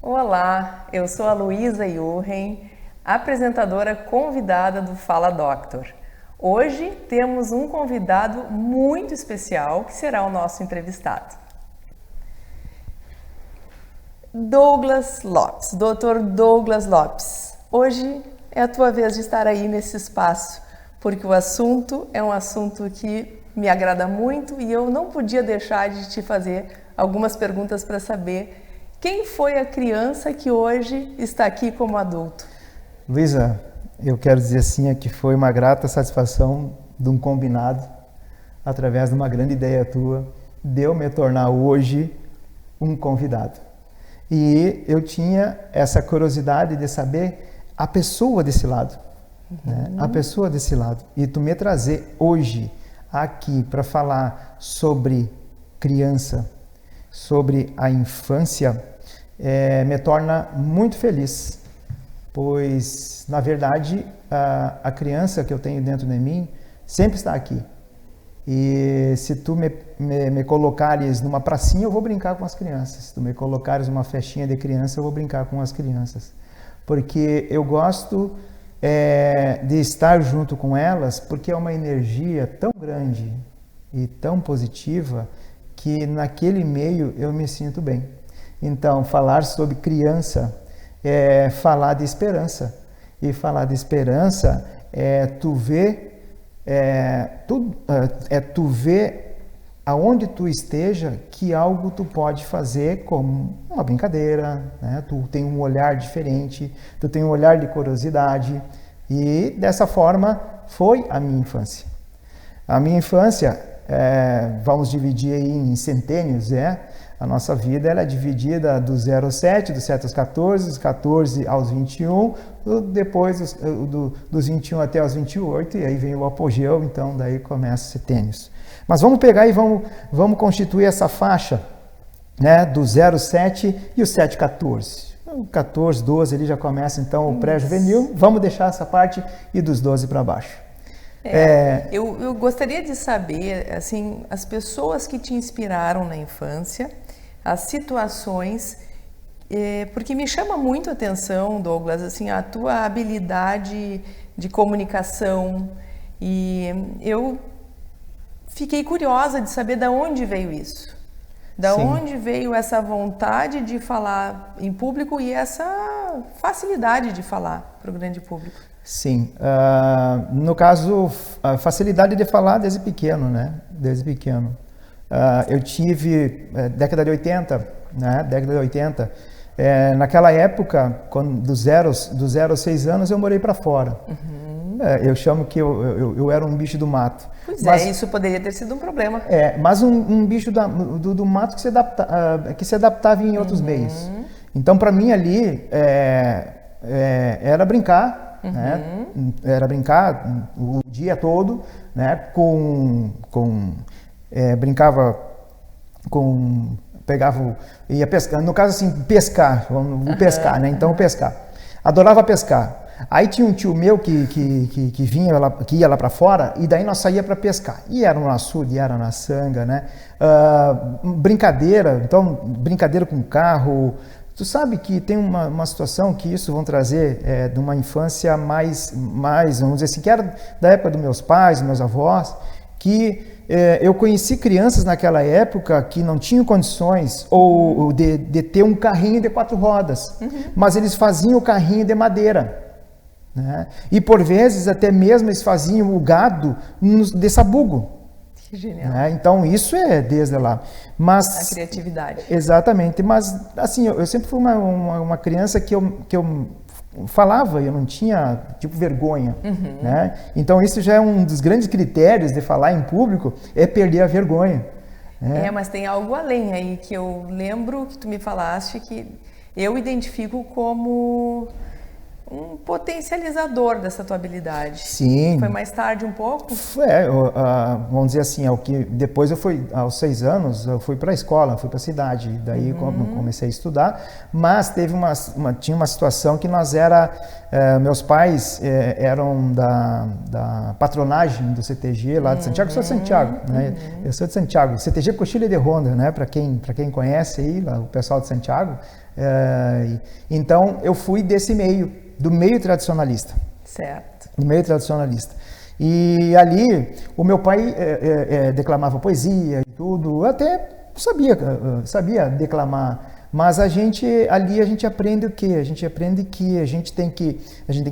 Olá, eu sou a Luísa Jurren, apresentadora convidada do Fala Doctor. Hoje temos um convidado muito especial que será o nosso entrevistado. Douglas Lopes, Dr. Douglas Lopes. Hoje é a tua vez de estar aí nesse espaço, porque o assunto é um assunto que me agrada muito e eu não podia deixar de te fazer algumas perguntas para saber quem foi a criança que hoje está aqui como adulto. Luísa, eu quero dizer assim que foi uma grata satisfação de um combinado, através de uma grande ideia tua, de eu me tornar hoje um convidado. E eu tinha essa curiosidade de saber a pessoa desse lado, né? A pessoa desse lado. E tu me trazer hoje aqui para falar sobre criança, sobre a infância, me torna muito feliz, pois, na verdade, a criança que eu tenho dentro de mim sempre está aqui. E se tu me colocares numa pracinha, eu vou brincar com as crianças. Se tu me colocares numa festinha de criança, eu vou brincar com as crianças. Porque eu gosto de estar junto com elas, porque é uma energia tão grande e tão positiva que naquele meio eu me sinto bem. Então, falar sobre criança é falar de esperança. E falar de esperança é tu ver tu ver aonde tu esteja que algo tu pode fazer como uma brincadeira, né? Tu tem um olhar diferente, tu tem um olhar de curiosidade e dessa forma foi a minha infância. A minha infância, vamos dividir aí em centênios, a nossa vida ela é dividida do 0 aos 7, do 7 aos 14, dos 14 aos 21, depois dos 21 até os 28, e aí vem o apogeu, então daí começa os setênios. Mas vamos pegar e vamos constituir essa faixa, né, do 0 aos 7 e o 7 14. O 14, 12 ele já começa então o pré-juvenil, vamos deixar essa parte e dos 12 para baixo. Eu gostaria de saber, assim, as pessoas que te inspiraram na infância, as situações, porque me chama muito a atenção, Douglas, assim, a tua habilidade de comunicação, e eu fiquei curiosa de saber de onde veio isso. Da onde veio essa vontade de falar em público e essa facilidade de falar para o grande público? Sim, no caso, a facilidade de falar desde pequeno, né? Desde pequeno. Eu tive década de 80, né? Década de 80. Naquela época, do 0 aos 6 anos, eu morei para fora. Eu chamo que eu era um bicho do mato. Pois mas, isso poderia ter sido um problema. Mas um bicho do mato que se adaptava em outros meios. Então, para mim ali, era brincar. Né? Era brincar o dia todo, né? Brincava ia pescar, no caso assim, pescar, vamos pescar, né? Então pescar. Adorava pescar. Aí tinha um tio meu que ia lá para fora e daí nós saía para pescar. E era no açude, era na sanga, né? Brincadeira com carro. Tu sabe que tem uma situação que isso vão trazer de uma infância mais, vamos dizer assim, que era da época dos meus pais, dos meus avós, que eu conheci crianças naquela época que não tinham condições ou de ter um carrinho de 4 rodas, mas eles faziam o carrinho de madeira. Né? E por vezes até mesmo eles faziam o gado de sabugo. Que genial. Né? Então isso é desde lá. Mas, a criatividade. Exatamente. Mas assim, eu sempre fui uma criança que eu falava, eu não tinha tipo vergonha. Né? Então isso já é um dos grandes critérios de falar em público, é perder a vergonha. Né? Mas tem algo além aí que eu lembro que tu me falaste que eu identifico como um potencializador dessa tua habilidade. Sim. Foi mais tarde um pouco? Vamos dizer assim, depois eu fui, aos 6 anos, eu fui para a escola, fui para a cidade, daí comecei a estudar, mas tinha uma situação que meus pais eram da patronagem do CTG lá de Santiago, eu sou de Santiago, né? Eu sou de Santiago, CTG Coxilha de Ronda, né? Para quem conhece aí, lá, o pessoal de Santiago, Então, eu fui desse meio, do meio tradicionalista. Certo. Do meio tradicionalista. E ali, o meu pai declamava poesia e tudo, até sabia declamar. Mas ali a gente aprende o quê? A gente aprende que a gente tem que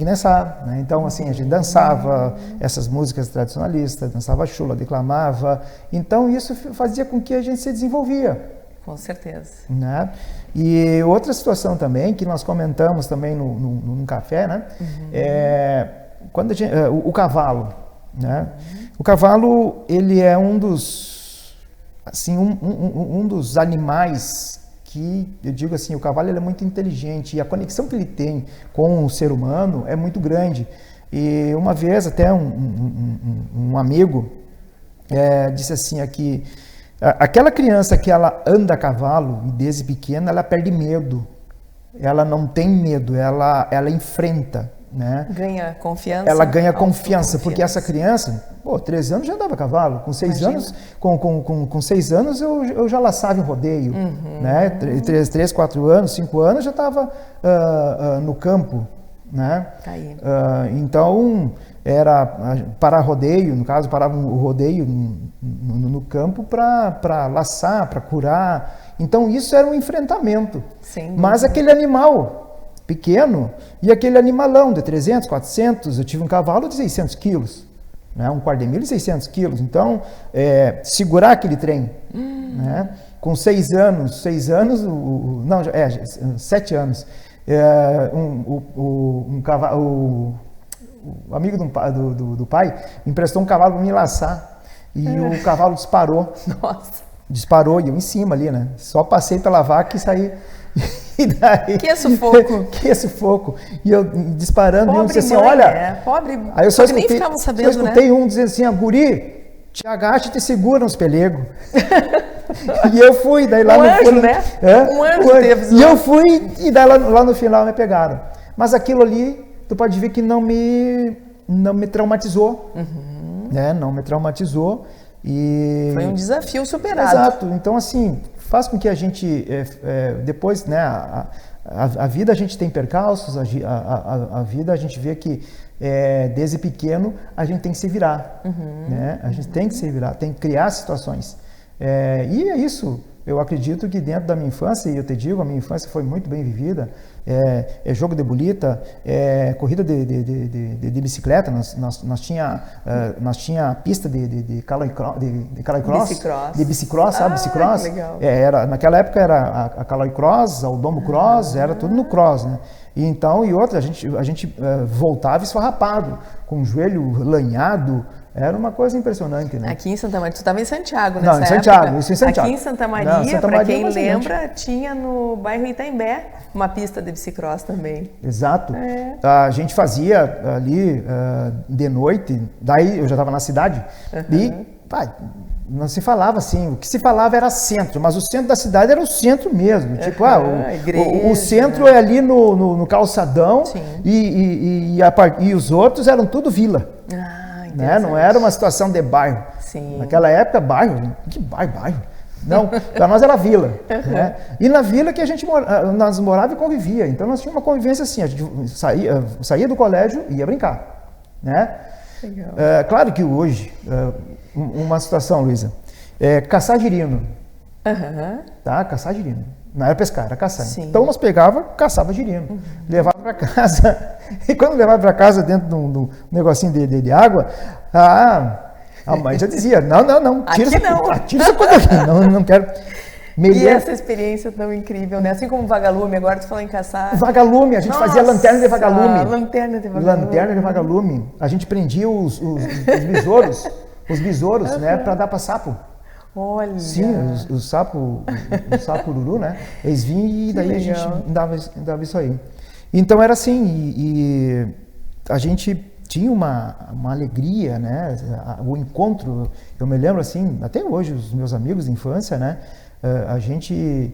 dançar, né? Então, assim, a gente dançava essas músicas tradicionalistas, dançava chula, declamava. Então, isso fazia com que a gente se desenvolvia. Com certeza. Né? E outra situação também, que nós comentamos também no café, né? Quando o cavalo, né? O cavalo, ele é um dos animais que, eu digo assim, o cavalo ele é muito inteligente e a conexão que ele tem com o ser humano é muito grande. E uma vez até um amigo disse assim aqui, aquela criança que ela anda a cavalo e desde pequena ela perde medo, ela não tem medo, ela enfrenta, né? Ganha confiança. Ela ganha confiança, porque essa criança, 13 anos já andava a cavalo, com 6 anos, com 6 anos eu já laçava em rodeio, né? 3, 4 anos, 5 anos já estava no campo, né? Tá aí. Então era parar rodeio, no caso parava o rodeio no campo para laçar, para curar. Então isso era um enfrentamento. Mas aquele animal pequeno e aquele animalão de 300, 400, eu tive um cavalo de 600 quilos, né? Um quarto de milho de 600 quilos. Então, segurar aquele trem, né? Com 6 anos, 7 anos, o amigo do pai me emprestou um cavalo para me laçar e o cavalo disparou. Nossa! Disparou e eu em cima ali, né? Só passei pela vaca e saí. E daí, que sufoco! Que sufoco! E eu disparando, pobre e eu disse assim, mãe, olha... Pobre, aí eu só escutei, nem ficava sabendo, só escutei um dizendo assim, guri, te agacha e te segura nos pelegos. E eu fui, daí lá um no anjo, fundo, né? Um anjo teve. E eu fui, e daí lá no final me pegaram. Mas aquilo ali, tu pode ver que não me traumatizou, né? Não me traumatizou. E... foi um desafio superado. Exato. Então, assim, faz com que a gente, depois, né, a vida a gente tem percalços, a vida a gente vê que desde pequeno a gente tem que se virar, né? A gente tem que se virar, tem que criar situações. E é isso. Eu acredito que dentro da minha infância, e eu te digo, a minha infância foi muito bem vivida, jogo de bolita, corrida de bicicleta, nós tinha pista de bicicross, sabe? Bicicross. Legal. Naquela época era a Caloi Cross, o Domo Cross, era tudo no cross, né? E outra, a gente voltava esfarrapado, com o joelho lanhado. Era uma coisa impressionante, né? Aqui em Santa Maria, tu estava em Santiago nessa época? Não, em Santiago, isso em Santiago. Aqui em Santa Maria, para quem lembra, tinha no bairro Itaimbé uma pista de bicicross também. Exato. A gente fazia ali de noite, daí eu já estava na cidade, e não se falava assim, o que se falava era centro, mas o centro da cidade era o centro mesmo, tipo, igreja, o centro é ali no calçadão e os outros eram tudo vila. Né? Não era uma situação de bairro. Sim. Naquela época, bairro, que bairro? Não, para nós era vila. Né? E na vila que nós morava e convivia. Então nós tínhamos uma convivência assim, a gente saía do colégio e ia brincar. Né? Legal. Claro que hoje, uma situação, Luísa, caçar girino. Tá? Caçar girino. Não era pescar, era caçar. Sim. Então nós caçava girino, levava para casa. E quando levava para casa dentro de um negocinho de água, a mãe já dizia, não, tira essa coisa aqui, não quero. E essa experiência tão incrível, né? Assim como vagalume, agora tu falou em caçar. Vagalume, a gente fazia lanterna de vagalume. Lanterna de vagalume. Lanterna de vagalume. A gente prendia os besouros, né, para dar para sapo. Olha. Sim, o sapo ururu, né? Eles vinham e daí a gente dava isso aí. Então era assim, e a gente tinha uma alegria, né? O encontro, eu me lembro assim, até hoje, os meus amigos de infância, né? A gente,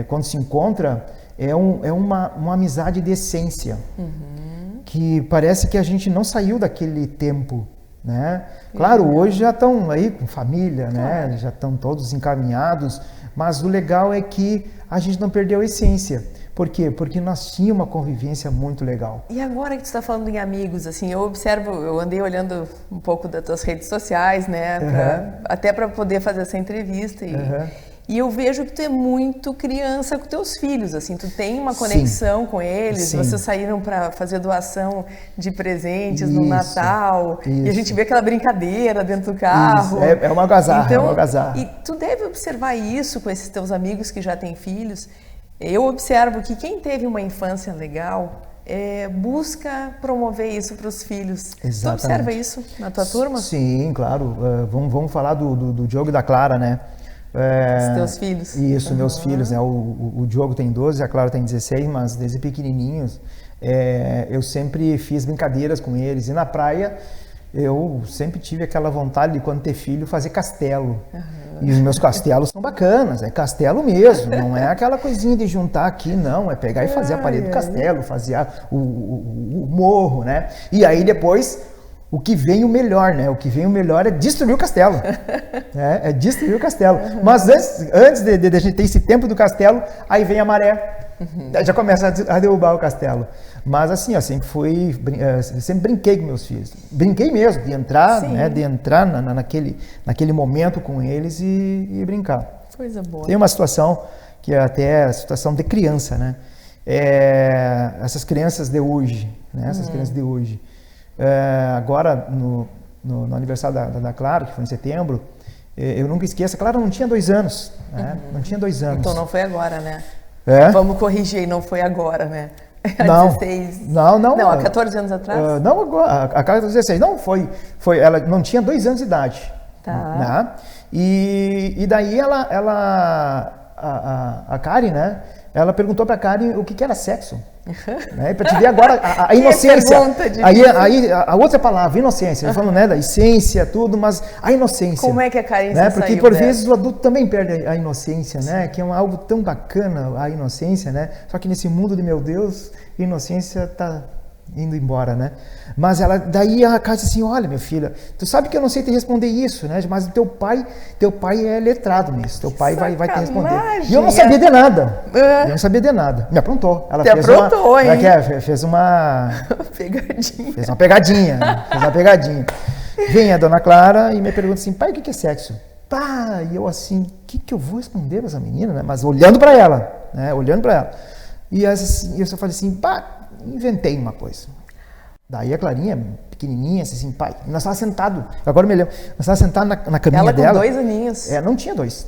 quando se encontra, é uma amizade de essência, que parece que a gente não saiu daquele tempo. Né? Claro, hoje já estão aí com família, né? Já estão todos encaminhados, Mas o legal é que a gente não perdeu a essência. Por quê? Porque nós tínhamos uma convivência muito legal. E agora que tu está falando em amigos, assim, eu observo, eu andei olhando um pouco das tuas redes sociais, né, até para poder fazer essa entrevista e eu vejo que tu é muito criança com teus filhos, assim, tu tem uma conexão com eles, vocês saíram para fazer doação de presentes no Natal, e a gente vê aquela brincadeira dentro do carro. É uma algazarra, então, é uma algazarra. E tu deve observar isso com esses teus amigos que já têm filhos. Eu observo que quem teve uma infância legal busca promover isso para os filhos. Exatamente. Tu observa isso na tua turma? Sim, claro. Vamos falar do Diogo e da Clara, né? Os teus filhos. Isso, meus filhos, né? O Diogo tem 12, a Clara tem 16, mas desde pequenininhos eu sempre fiz brincadeiras com eles. E na praia eu sempre tive aquela vontade de, quando ter filho, fazer castelo. E os meus castelos são bacanas, é castelo mesmo, não é aquela coisinha de juntar aqui, não, é pegar e fazer a parede do castelo, fazer o morro, né? E aí depois, o que vem o melhor, né? O que vem o melhor é destruir o castelo. É destruir o castelo. Mas antes de a gente ter esse tempo do castelo, aí vem a maré. Já começa a derrubar o castelo. Mas assim, ó, sempre brinquei com meus filhos. Brinquei mesmo, de entrar, né, naquele momento com eles e brincar. Coisa boa. Tem uma situação que é até a situação de criança, né? Essas crianças de hoje, né? Essas crianças de hoje. Agora, no aniversário da Clara, que foi em setembro, eu nunca esqueço, a Clara não tinha 2 anos, né? Não tinha 2 anos. Então não foi agora, né? Vamos corrigir, não foi agora, né? Não, 16. Não, há 14 anos atrás? Não, agora, a Clara tem 16. Não, ela não tinha 2 anos de idade. Tá. Né? E daí a Karen, né? Ela perguntou pra Karen o que era sexo. Né? Pra te ver agora a inocência. Aí a outra palavra, inocência. Falando, né, da essência, tudo, mas a inocência. Como é que a Karen né? Porque por vezes o adulto também perde a inocência, né? Que é algo tão bacana, a inocência, né? Só que nesse mundo de meu Deus, a inocência tá indo embora, né? Mas daí a Karen disse assim, olha, minha filha, tu sabe que eu não sei te responder isso, né? Mas teu pai é letrado nisso, teu pai vai te responder. E eu não sabia de nada, me aprontou. Ela fez uma pegadinha. Fez uma pegadinha. Vem a dona Clara e me pergunta assim, pai, o que é sexo? Pá, e eu assim, o que eu vou responder pra essa menina, né? Mas olhando pra ela, né? E assim, eu só falei assim, pá, inventei uma coisa. Daí a Clarinha, pequenininha, assim, pai, nós estávamos sentados, agora me lembro, nós estávamos sentados na caminha dela. Ela com 2 aninhos. Não tinha dois.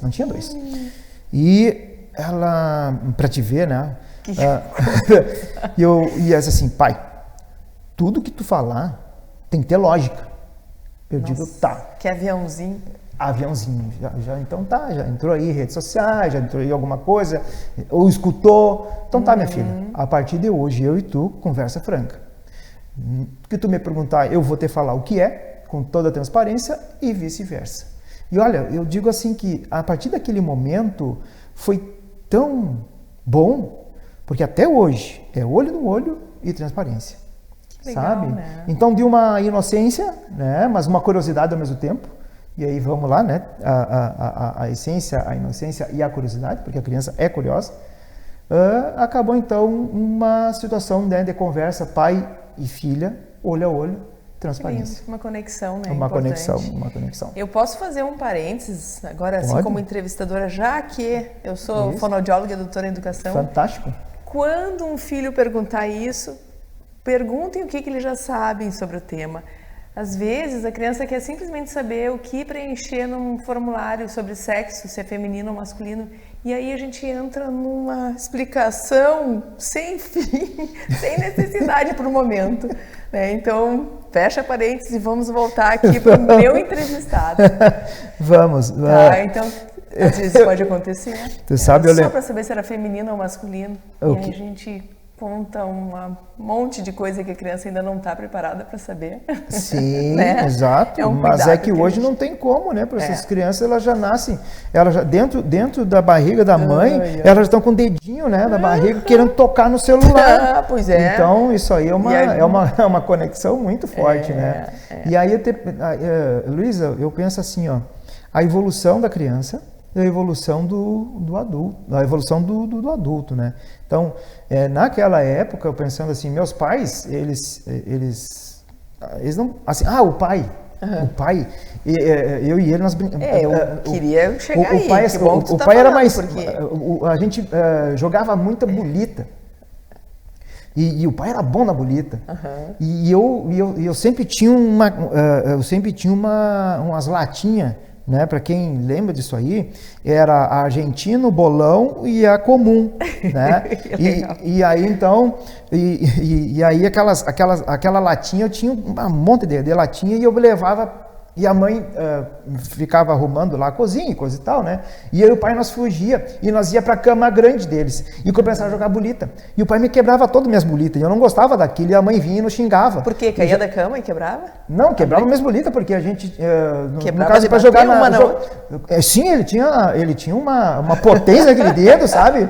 E ela, pra te ver, né, e ela disse assim, pai, tudo que tu falar tem que ter lógica. Eu digo, tá. Que aviãozinho. Então tá, já entrou aí em redes sociais, já entrou aí alguma coisa, ou escutou. Então tá, minha filha, a partir de hoje eu e tu, conversa franca. O que tu me perguntar, eu vou te falar o que é, com toda a transparência e vice-versa. E olha, eu digo assim que a partir daquele momento foi tão bom, porque até hoje é olho no olho e transparência. Legal, sabe? Né? Então de uma inocência, né, mas uma curiosidade ao mesmo tempo. E aí vamos lá, né? A essência, a inocência e a curiosidade, porque a criança é curiosa. Acabou então uma situação, né, de conversa pai e filha, olho a olho, transparência. Uma conexão, né? Uma conexão. Eu posso fazer um parênteses agora, assim, Pode. como entrevistadora, já que eu sou fonoaudióloga e doutora em educação. Fantástico. Quando um filho perguntar isso, perguntem o que eles já sabem sobre o tema. Às vezes, a criança quer simplesmente saber o que preencher num formulário sobre sexo, se é feminino ou masculino, e aí a gente entra numa explicação sem fim, sem necessidade para o momento. Né? Então, fecha parênteses e vamos voltar aqui para o meu entrevistado. Vamos. Tá, então, às vezes pode acontecer. Tu sabe, só para saber se era feminino ou masculino. E aí a gente conta um monte de coisa que a criança ainda não está preparada para saber. Sim, né? Exato. Mas é que hoje não tem como, né? Para essas crianças, elas já nascem, elas já dentro da barriga da mãe, elas estão com o dedinho, né, da barriga querendo tocar no celular. Pois é. Então isso aí é uma conexão muito forte, né? E aí, Luísa, eu penso assim, ó, a evolução da criança, a evolução do adulto, a evolução do adulto, né? Então, naquela época, eu pensando assim, meus pais, eles não, assim, o pai, eu e ele, nós brincamos. Eu queria chegar aí, pai, que bom que tu o tá pai era falando, mais, porque... a gente jogava muita bolita. E o pai era bom na bolita. E eu sempre tinha umas latinhas, né? Para quem lembra disso aí, era a argentina, o bolão e a comum, né? e aí então, e aí aquela latinha, eu tinha um monte de latinha e eu levava. E a mãe ficava arrumando lá a cozinha e coisa e tal, né? E eu e o pai, nós fugia e nós ia para a cama grande deles. E começava a jogar bolita. E o pai me quebrava todas as minhas bolitas. E eu não gostava daquilo e a mãe vinha e nos xingava. Por quê? Caía da cama e quebrava? Não, quebrava minhas bolitas, porque a gente... quebrava no caso, para jogar uma na sim, ele tinha uma potência naquele dedo, sabe?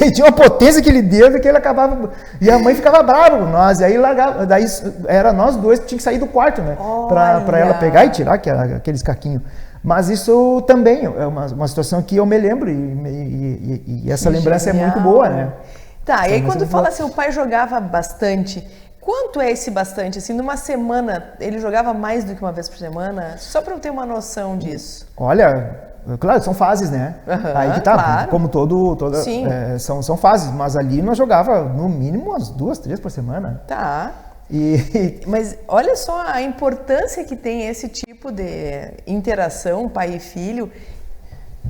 Ele tinha uma potência naquele dedo que ele acabava... E a mãe ficava brava com nós. E aí largava... Daí era nós dois que tinha que sair do quarto, né? Para ela pegar e tirar aqueles caquinhos. Mas isso também é uma situação que eu me lembro e essa lembrança é muito boa, né? Tá, e aí quando fala assim, o pai jogava bastante, quanto é esse bastante? Assim, numa semana, ele jogava mais do que uma vez por semana? Só para eu ter uma noção disso. Olha, claro, são fases, né? Aí que tá, claro. Como são fases, mas ali nós jogava no mínimo umas 2, 3 por semana. Tá. Mas olha só a importância que tem esse tipo de interação, pai e filho,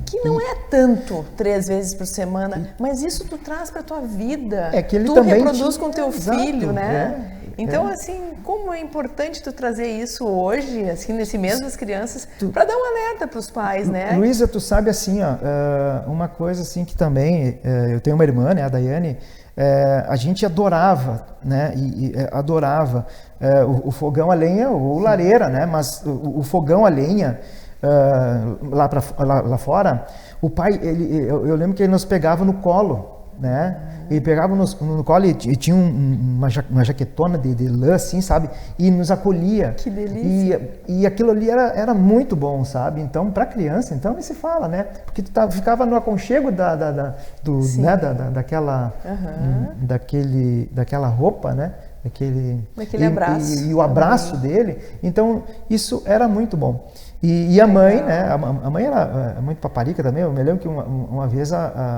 que não é tanto 3 vezes por semana, mas isso tu traz para tua vida. É que ele tu também reproduz com teu filho, né? Então, É. assim, como é importante tu trazer isso hoje, assim, nesse mês das crianças, para dar um alerta para os pais, né? Luísa, tu sabe assim, ó, uma coisa assim que também, eu tenho uma irmã, né, a Daiane, a gente adorava, né, adorava o fogão a lenha ou lareira, né, mas o fogão a lenha lá fora, o pai, eu lembro que ele nos pegava no colo, né? Ele pegava no colo e tinha uma jaquetona de lã, assim, sabe? E nos acolhia. Que delícia! E aquilo ali era muito bom, sabe? Então, para criança, então nem se fala, né? Porque tu ficava no aconchego daquela roupa, né? Daquele abraço. E o abraço dele. Então, isso era muito bom. E a mãe, né? A mãe era muito paparica também. Eu me lembro que uma vez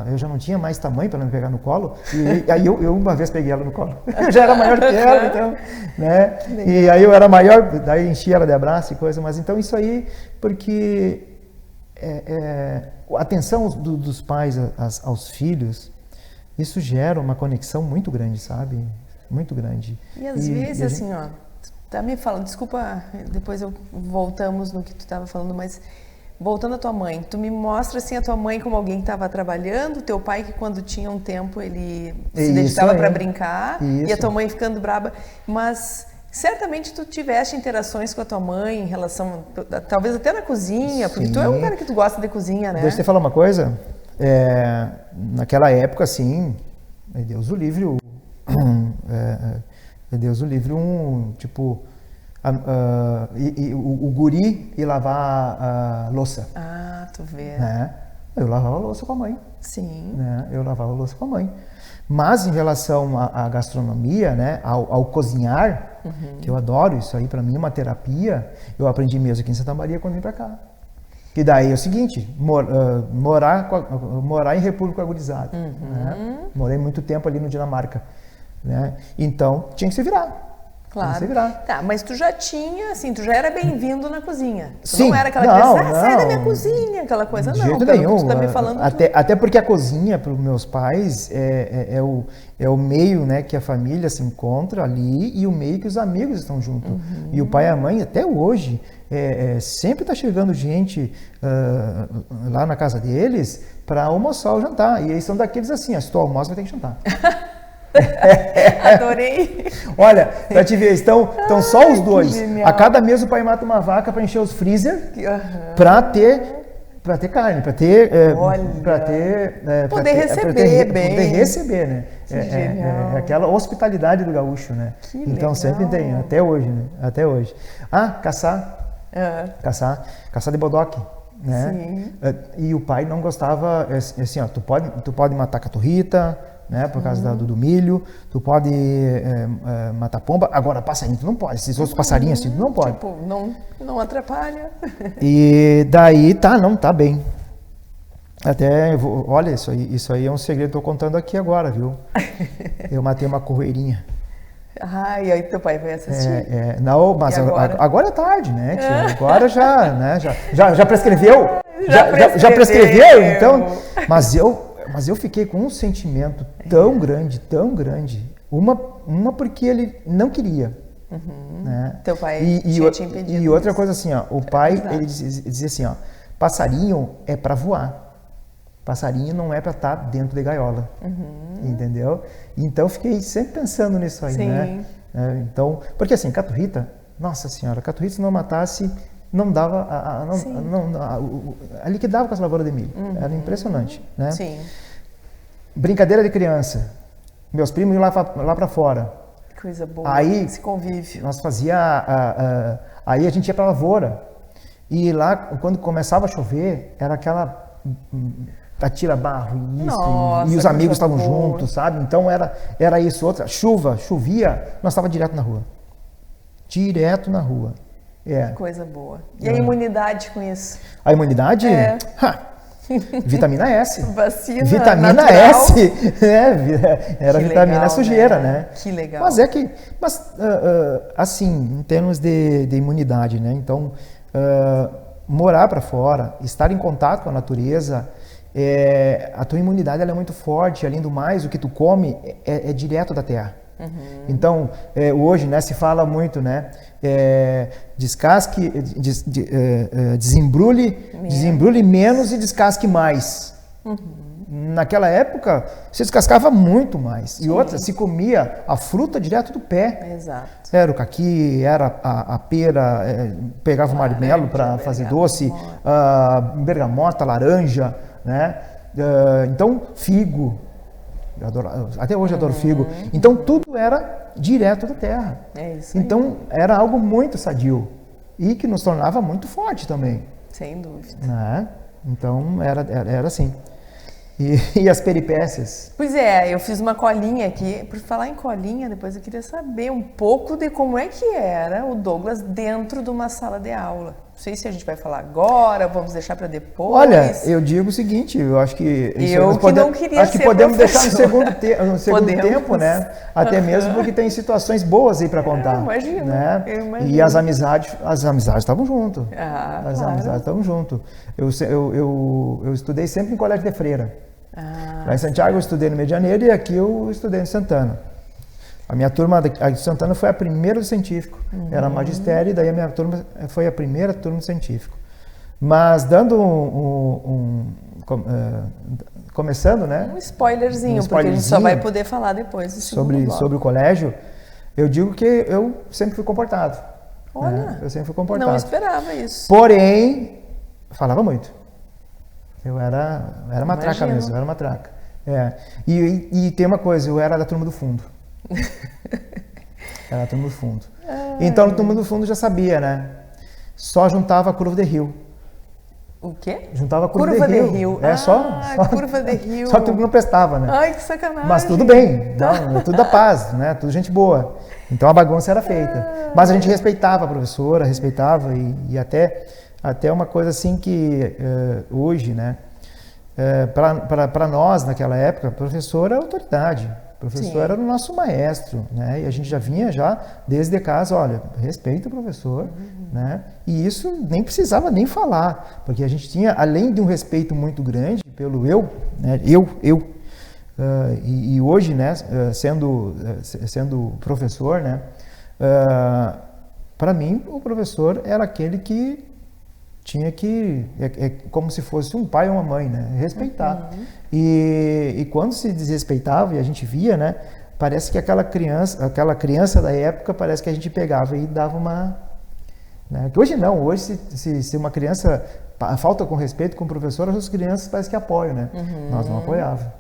eu já não tinha mais tamanho para me pegar no colo. E aí eu uma vez peguei ela no colo. Eu já era maior que ela, então, né? E aí eu era maior, daí enchi ela de abraço e coisa. Mas então isso aí, porque a atenção dos pais aos filhos, isso gera uma conexão muito grande, sabe? Muito grande. E às vezes, assim, ó, tá me falando, desculpa, depois voltamos no que tu estava falando, mas voltando à tua mãe, tu me mostra assim a tua mãe como alguém que estava trabalhando, teu pai que quando tinha um tempo ele se dedicava para brincar, e a tua mãe ficando braba, mas certamente tu tiveste interações com a tua mãe em relação, talvez até na cozinha, porque tu é um cara que tu gosta de cozinha, né? Deixa eu te falar uma coisa, naquela época, assim, Deus o livre, tipo, o guri ir lavar a louça. Ah, tu vê. Né? Eu lavava a louça com a mãe. Sim. Né? Eu lavava a louça com a mãe. Mas em relação à gastronomia, né, ao cozinhar, que eu adoro, isso aí para mim é uma terapia, eu aprendi mesmo aqui em Santa Maria quando vim para cá. E daí é o seguinte, morar em República Gurizada. Né? Morei muito tempo ali no Dinamarca. Né? Então, tinha que se virar. Claro. Tá, mas tu já tinha, assim, tu já era bem-vindo na cozinha. Tu Sim, não era aquela criança, sai da minha cozinha, aquela coisa, de não. jeito nenhum. Tu tá me falando até porque a cozinha, para os meus pais, é o meio, né, que a família se encontra ali e o meio que os amigos estão juntos. E o pai e a mãe, até hoje, sempre está chegando gente lá na casa deles para almoçar ou jantar. E eles são daqueles assim, se tu almoça, vai ter que jantar. Adorei. Olha, pra te ver, estão só os dois. A cada mês o pai mata uma vaca para encher os freezer para ter carne, para ter poder receber, né? É aquela hospitalidade do gaúcho, né? Então sempre tem, até hoje, né? Até hoje. Caçar de bodoque. né? Sim. E o pai não gostava, assim, ó, tu pode matar caturrita, né, por causa do milho, tu pode matar pomba, agora passarinho tu não pode, esses outros passarinhos assim tu não pode. Tipo, não atrapalha. E daí tá bem. Até, olha, isso aí é um segredo que eu tô contando aqui agora, viu? Eu matei uma correirinha. Ah, e aí teu pai vai assistir? Não, mas agora é tarde, né, tia? Agora já prescreveu? Já prescreveu, então? Mas eu fiquei com um sentimento tão grande. Uma porque ele não queria. Né? Teu pai tinha te impedido. E outra coisa assim, ó, o pai, ele dizia assim, ó, passarinho é para voar. Passarinho não é para estar dentro de gaiola, entendeu? Então eu fiquei sempre pensando nisso aí, né? Então, porque assim, caturrita, nossa senhora, caturrita se não matasse, não dava, a liquidava com as lavouras de milho, era impressionante, né? Sim. Brincadeira de criança, meus primos iam lá para fora. Coisa boa, aí, esse convívio. Nós aí a gente ia para a lavoura, e lá, quando começava a chover, era aquela atira barro e isso, e os amigos estavam juntos, sabe? Então era isso, outra. Chovia, nós estávamos direto na rua. Direto na rua. Coisa boa. E a imunidade com isso? A imunidade? Vitamina S. Vacina vitamina natural. S. Era que vitamina legal, sujeira, né? Que legal. Mas assim, em termos de imunidade, né? Então, morar para fora, estar em contato com a natureza, a tua imunidade ela é muito forte. Além do mais, o que tu come é direto da terra. Então, hoje, né, se fala muito, né, descasque, desembrulhe menos e descasque mais. Naquela época, se descascava muito mais. E outra, se comia a fruta direto do pé. Exato. Era o caqui, era a pera, pegava o marmelo para fazer doce, bergamota, laranja, né? Então, figo. Até hoje eu adoro figo. Então, tudo era direto da terra. Isso aí. Então, era algo muito sadio e que nos tornava muito forte também. Sem dúvida. Né? Então, era assim. E as peripécias? Pois é, eu fiz uma colinha aqui. Por falar em colinha, depois eu queria saber um pouco de como é que era o Douglas dentro de uma sala de aula. Não sei se a gente vai falar agora, vamos deixar para depois. Olha, eu digo o seguinte, eu acho que... não queria acho que podemos deixar no segundo tempo, né? Até mesmo porque tem situações boas aí para contar. Imagino, né? eu imagino. E as amizades estavam junto. Amizades estavam junto. Eu estudei sempre em colégio de freira. Lá em Santiago eu estudei no Medianeiro e aqui eu estudei em Santana. A minha turma de Santana foi a primeira do científico, era magistério, e daí a minha turma foi a primeira turma do científico. Mas dando começando, né? Um spoilerzinho, porque a gente só vai poder falar depois do segundo bloco. Sobre o colégio, eu digo que eu sempre fui comportado. Olha, né? Eu sempre fui comportado. Não esperava isso. Porém, falava muito. Eu era matraca mesmo, eu era matraca. E tem uma coisa, eu era da turma do fundo. Era a turma do fundo. Então, na turma do fundo já sabia, né? Só juntava a curva de rio. O quê? Juntava a curva de rio. Só curva de rio. Só que não prestava, né? Ai, que sacanagem. Mas tudo bem, tudo da paz, né? Tudo gente boa. Então a bagunça era feita. Mas a gente respeitava a professora, e até uma coisa assim que hoje, né? Para nós, naquela época, professor era autoridade. O professor era o nosso maestro, né? E a gente já vinha desde casa, olha, respeita o professor, né? E isso nem precisava nem falar, porque a gente tinha, além de um respeito muito grande pelo eu, né? E hoje, né? Sendo professor, né? Para mim, o professor era aquele que tinha que, como se fosse um pai ou uma mãe, né? Respeitar. E quando se desrespeitava, e a gente via, né? Parece que aquela criança da época, parece que a gente pegava e dava uma... Né? Que hoje não, hoje se uma criança falta com respeito com o professor, as crianças parece que apoiam, né? Nós não apoiávamos.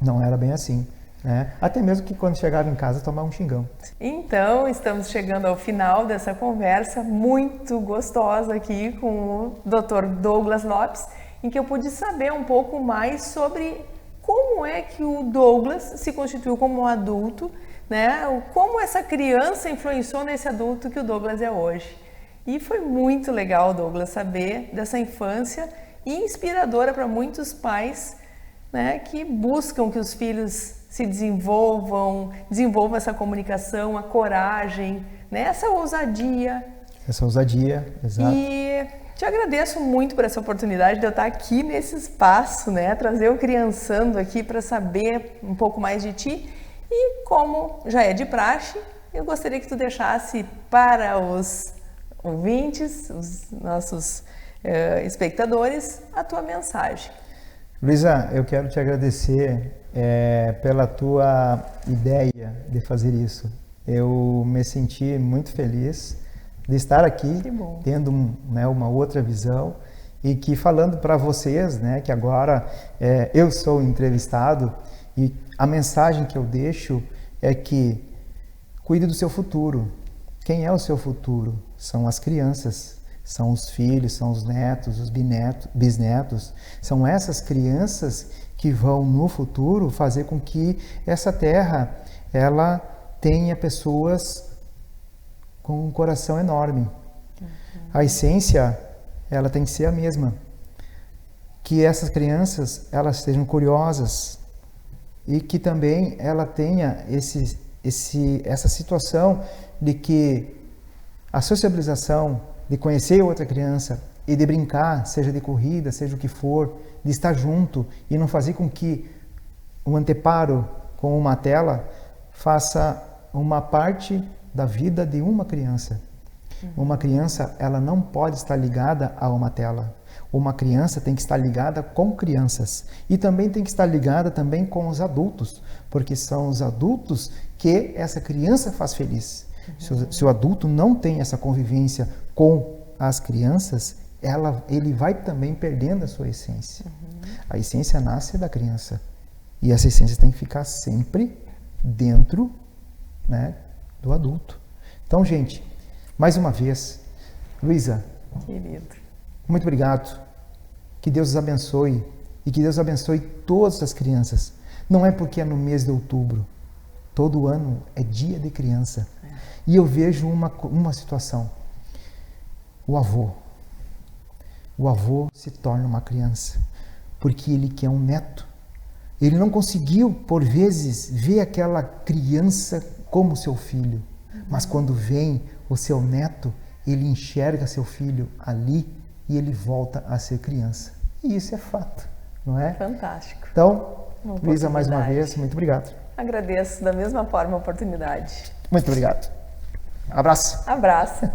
Não era bem assim. né? Até mesmo que quando chegava em casa tomar um xingão. Então, estamos chegando ao final dessa conversa muito gostosa aqui com o Dr. Douglas Lopes, em que eu pude saber um pouco mais sobre como é que o Douglas se constituiu como um adulto, né? Como essa criança influenciou nesse adulto que o Douglas é hoje. E foi muito legal, Douglas, saber dessa infância e inspiradora para muitos pais, né, que buscam que os filhos se desenvolvam essa comunicação, a coragem, né, essa ousadia. Essa ousadia, exato. E te agradeço muito por essa oportunidade de eu estar aqui nesse espaço, né, trazer o Criançando aqui para saber um pouco mais de ti. E como já é de praxe, eu gostaria que tu deixasse para os ouvintes, os nossos espectadores, a tua mensagem. Luísa, eu quero te agradecer pela tua ideia de fazer isso. Eu me senti muito feliz de estar aqui, tendo uma outra visão e que falando para vocês, né, que agora eu sou entrevistado e a mensagem que eu deixo é que cuide do seu futuro. Quem é o seu futuro? São as crianças, são os filhos, são os netos, os bisnetos. São essas crianças que vão no futuro fazer com que essa terra ela tenha pessoas com um coração enorme. A essência ela tem que ser a mesma. Que essas crianças elas sejam curiosas e que também ela tenha essa situação de que a sociabilização, de conhecer outra criança e de brincar, seja de corrida, seja o que for, de estar junto e não fazer com que o anteparo com uma tela faça uma parte da vida de uma criança. Uma criança, ela não pode estar ligada a uma tela. Uma criança tem que estar ligada com crianças e também tem que estar ligada também com os adultos, porque são os adultos que essa criança faz feliz. Se o adulto não tem essa convivência com as crianças, ele vai também perdendo a sua essência. A essência nasce da criança e essa essência tem que ficar sempre dentro, né, do adulto. Então, gente, mais uma vez, Luísa, querido, muito obrigado. Que Deus os abençoe e que Deus abençoe todas as crianças. Não é porque é no mês de outubro. Todo ano é dia de criança. E eu vejo uma situação. O avô se torna uma criança porque ele quer um neto. Ele não conseguiu, por vezes, ver aquela criança como seu filho. Mas quando vem o seu neto, ele enxerga seu filho ali e ele volta a ser criança. E isso é fato, não é? Fantástico. Então, Luísa, mais uma vez, muito obrigado. Agradeço da mesma forma a oportunidade. Muito obrigado. Abraço. Abraço.